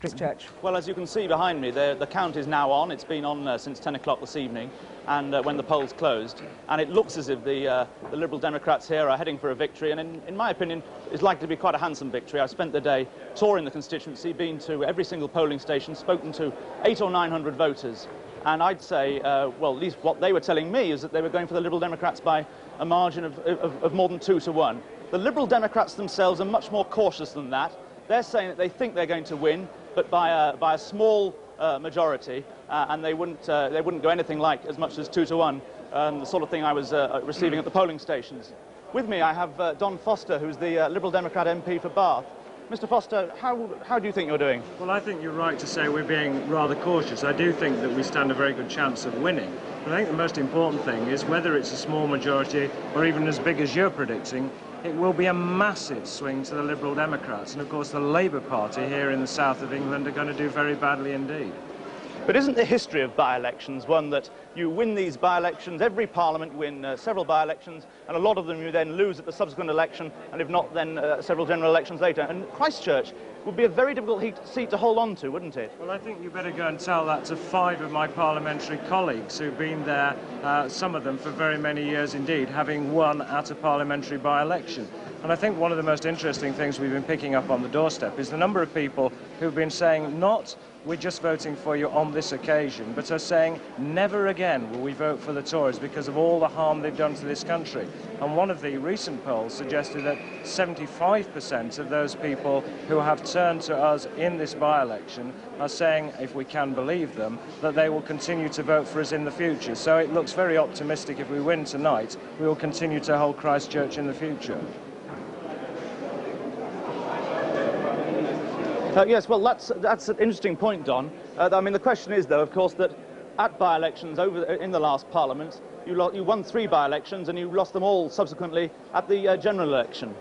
Christchurch. Well, as you can see behind me, the count is now on. It's been on since 10 o'clock this evening, and when the polls closed. And it looks as if the Liberal Democrats here are heading for a victory, and in my opinion, it's likely to be quite a handsome victory. I've spent the day touring the constituency, been to every single polling station, spoken to 800 or 900 voters. And I'd say, well, at least what they were telling me is that they were going for the Liberal Democrats by a margin of more than 2 to 1. The Liberal Democrats themselves are much more cautious than that. They're saying that they think they're going to win, but by a small majority, and they wouldn't go anything like as much as 2 to 1, the sort of thing I was receiving at the polling stations. With me, I have Don Foster, who's the Liberal Democrat MP for Bath. Mr. Foster, how do you think you're doing? Well, I think you're right to say we're being rather cautious. I do think that we stand a very good chance of winning. But I think the most important thing is whether it's a small majority or even as big as you're predicting, it will be a massive swing to the Liberal Democrats. And of course, the Labour Party here in the south of England are going to do very badly indeed. But isn't the history of by-elections one that you win these by-elections, every parliament win several by-elections, and a lot of them you then lose at the subsequent election, and if not, then several general elections later. And Christchurch would be a very difficult seat to hold on to, wouldn't it? Well, I think you better go and tell that to 5 of my parliamentary colleagues who've been there, some of them for very many years indeed, having won at a parliamentary by-election. And I think one of the most interesting things we've been picking up on the doorstep is the number of people who've been saying not we're just voting for you on this occasion, but are saying never again will we vote for the Tories because of all the harm they've done to this country. And one of the recent polls suggested that 75% of those people who have turned to us in this by-election are saying, if we can believe them, that they will continue to vote for us in the future. So it looks very optimistic. If we win tonight, we will continue to hold Christchurch in the future. Yes, well, that's an interesting point, Don. I mean, the question is, though, of course, that at by-elections in the last Parliament, you won 3 by-elections and you lost them all subsequently at the general election.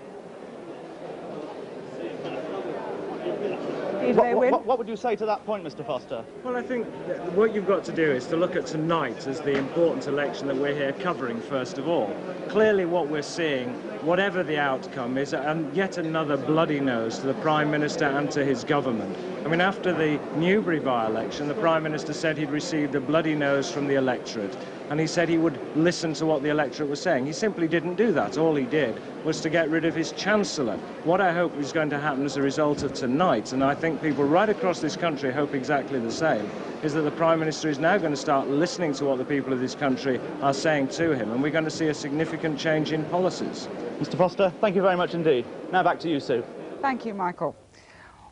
What would you say to that point, Mr. Foster? Well, I think what you've got to do is to look at tonight as the important election that we're here covering, first of all. Clearly what we're seeing, whatever the outcome, is yet another bloody nose to the Prime Minister and to his government. I mean, after the Newbury by-election, the Prime Minister said he'd received a bloody nose from the electorate, and he said he would listen to what the electorate was saying. He simply didn't do that. All he did was to get rid of his Chancellor. What I hope is going to happen as a result of tonight, and I think people right across this country hope exactly the same, is that the Prime Minister is now going to start listening to what the people of this country are saying to him, and we're going to see a significant change in policies. Mr. Foster, thank you very much indeed. Now back to you, Sue. Thank you, Michael.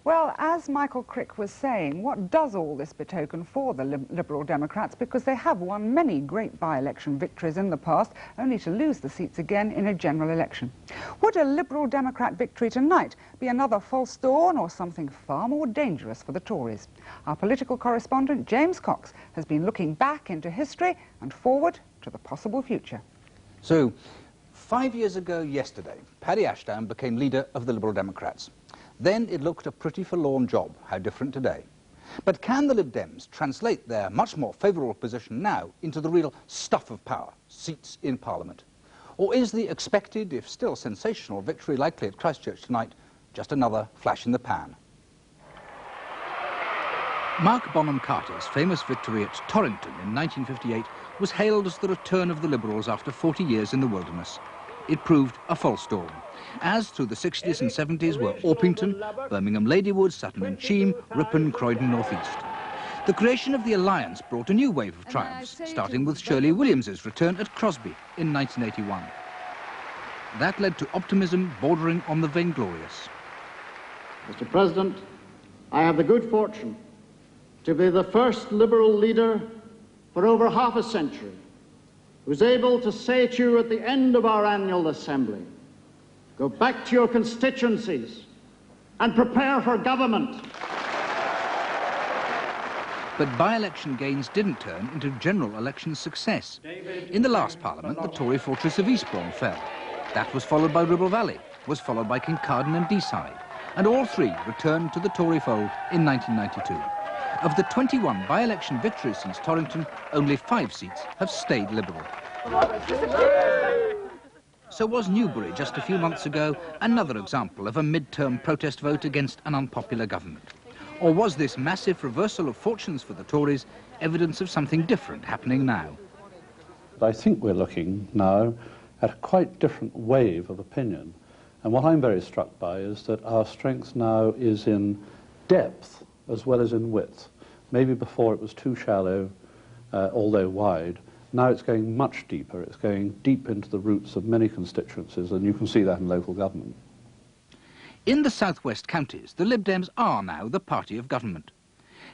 Well, as Michael Crick was saying, what does all this betoken for the Liberal Democrats? Because they have won many great by-election victories in the past, only to lose the seats again in a general election. Would a Liberal Democrat victory tonight be another false dawn or something far more dangerous for the Tories? Our political correspondent, James Cox, has been looking back into history and forward to the possible future. So, 5 years ago yesterday, Paddy Ashdown became leader of the Liberal Democrats. Then it looked a pretty forlorn job. How different today. But can the Lib Dems translate their much more favourable position now into the real stuff of power, seats in Parliament? Or is the expected, if still sensational, victory likely at Christchurch tonight just another flash in the pan? Mark Bonham Carter's famous victory at Torrington in 1958 was hailed as the return of the Liberals after 40 years in the wilderness. It proved a false dawn, as through the 60s and 70s were Orpington, Birmingham Ladywood, Sutton and Cheam, Ripon, Croydon North East. The creation of the Alliance brought a new wave of triumphs, starting with Shirley Williams's return at Crosby in 1981. That led to optimism bordering on the vainglorious. Mr. President, I have the good fortune to be the first Liberal leader for over half a century who's able to say to you at the end of our annual assembly, go back to your constituencies and prepare for government. But by-election gains didn't turn into general election success. In the last Parliament, the Tory fortress of Eastbourne fell. That was followed by Ribble Valley, was followed by Kincardine and Deeside, and all 3 returned to the Tory fold in 1992. Of the 21 by-election victories since Torrington, only 5 seats have stayed Liberal. So was Newbury just a few months ago another example of a mid-term protest vote against an unpopular government? Or was this massive reversal of fortunes for the Tories evidence of something different happening now? I think we're looking now at a quite different wave of opinion. And what I'm very struck by is that our strength now is in depth as well as in width. Maybe before it was too shallow, although wide. Now it's going much deeper. It's going deep into the roots of many constituencies, and you can see that in local government. In the southwest counties, the Lib Dems are now the party of government.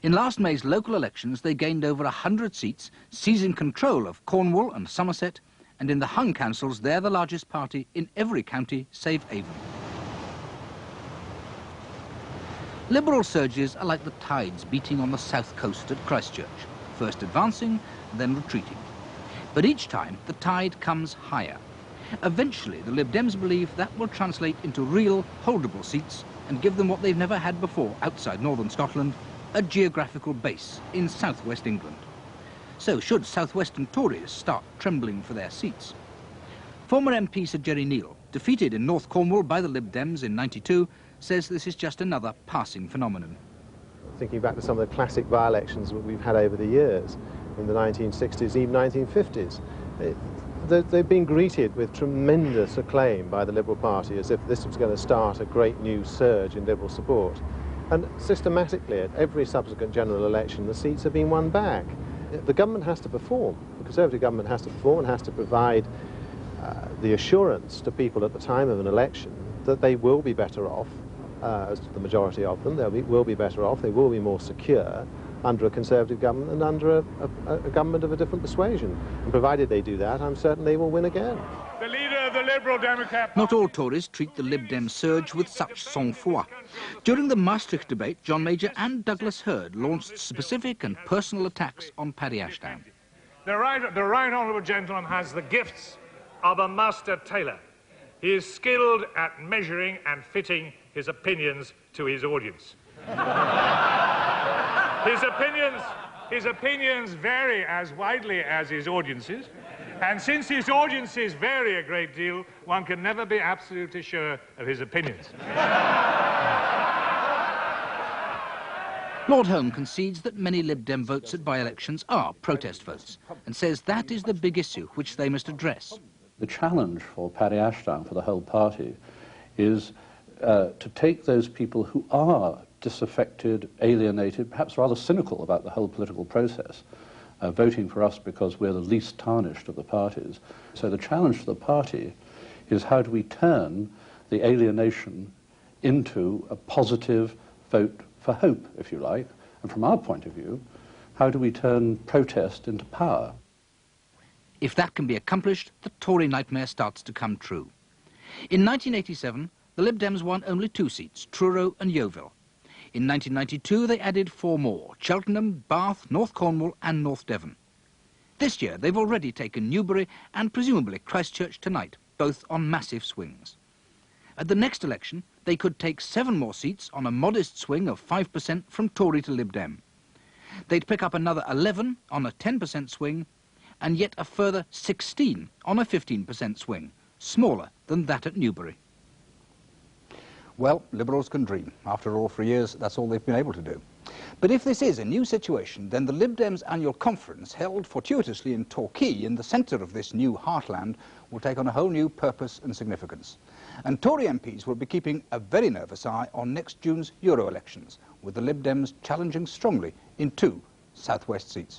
In last May's local elections, they gained over 100 seats, seizing control of Cornwall and Somerset, and in the hung councils, they're the largest party in every county save Avon. Liberal surges are like the tides beating on the south coast at Christchurch, first advancing, then retreating. But each time, the tide comes higher. Eventually, the Lib Dems believe that will translate into real, holdable seats and give them what they've never had before outside northern Scotland, a geographical base in southwest England. So should southwestern Tories start trembling for their seats? Former MP Sir Jerry Neal, defeated in North Cornwall by the Lib Dems in '92, says this is just another passing phenomenon. Thinking back to some of the classic by-elections that we've had over the years, in the 1960s, even 1950s, they've been greeted with tremendous acclaim by the Liberal Party as if this was going to start a great new surge in Liberal support. And systematically, at every subsequent general election, the seats have been won back. The government has to perform. The Conservative government has to perform and has to provide the assurance to people at the time of an election that they will be better off, as the majority of them, will be better off, they will be more secure under a Conservative government than under a government of a different persuasion. And provided they do that, I'm certain they will win again. The leader of the Liberal Democrat... Not all Tories treat the Lib Dem surge with such sang-froid. During the Maastricht debate, John Major and Douglas Hurd launched specific and personal attacks on Paddy Ashdown. The right honourable gentleman has the gifts of a master tailor. He is skilled at measuring and fitting his opinions to his audience. His opinions vary as widely as his audiences, and since his audiences vary a great deal, one can never be absolutely sure of his opinions. Lord Home concedes that many Lib Dem votes at by-elections are protest votes, and says that is the big issue which they must address. The challenge for Paddy Ashdown, for the whole party, is to take those people who are disaffected, alienated, perhaps rather cynical about the whole political process, voting for us because we're the least tarnished of the parties. So the challenge for the party is how do we turn the alienation into a positive vote for hope, if you like, and from our point of view, how do we turn protest into power? If that can be accomplished, the Tory nightmare starts to come true. In 1987, the Lib Dems won only 2 seats, Truro and Yeovil. In 1992, they added 4 more, Cheltenham, Bath, North Cornwall and North Devon. This year, they've already taken Newbury and presumably Christchurch tonight, both on massive swings. At the next election, they could take 7 more seats on a modest swing of 5% from Tory to Lib Dem. They'd pick up another 11 on a 10% swing, and yet a further 16 on a 15% swing, smaller than that at Newbury. Well, Liberals can dream. After all, for years, that's all they've been able to do. But if this is a new situation, then the Lib Dems annual conference, held fortuitously in Torquay, in the centre of this new heartland, will take on a whole new purpose and significance. And Tory MPs will be keeping a very nervous eye on next June's Euro elections, with the Lib Dems challenging strongly in 2 southwest seats.